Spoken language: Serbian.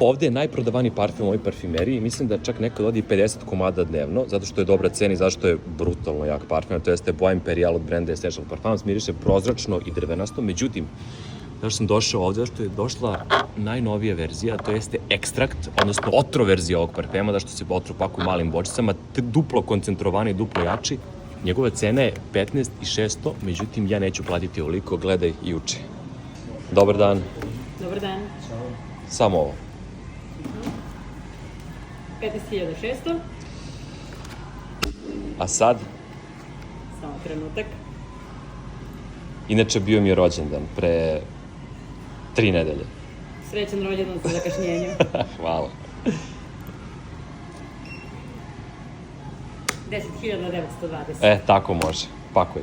Ovde je najprodavaniji parfum u ovoj parfimeriji i mislim da čak nekad odi 50 komada dnevno, zato što je dobra cena i zato što je brutalno jak parfum, to jeste Bois Imperial od brenda Essential Parfums, miriše prozračno i drvenasto, međutim, zašto sam došao ovde, zašto je došla najnovija verzija, to jeste ekstrakt, odnosno otro verzija ovog parfema, zašto se otro pakuje u malim bočicama, duplo koncentrovani, duplo jači. Njegova cena je 15.600, međutim, ja neću platiti ovoliko, gledaj i uči. Dobar dan. Dobar dan. Samo ovo. 15.600. A sad? Samo trenutak. Inače, bio mi je rođendan pre 3 nedelje. Srećan rođendan sa zakašnjenjem. Hvala. 10.920. Tako može. Pakuj.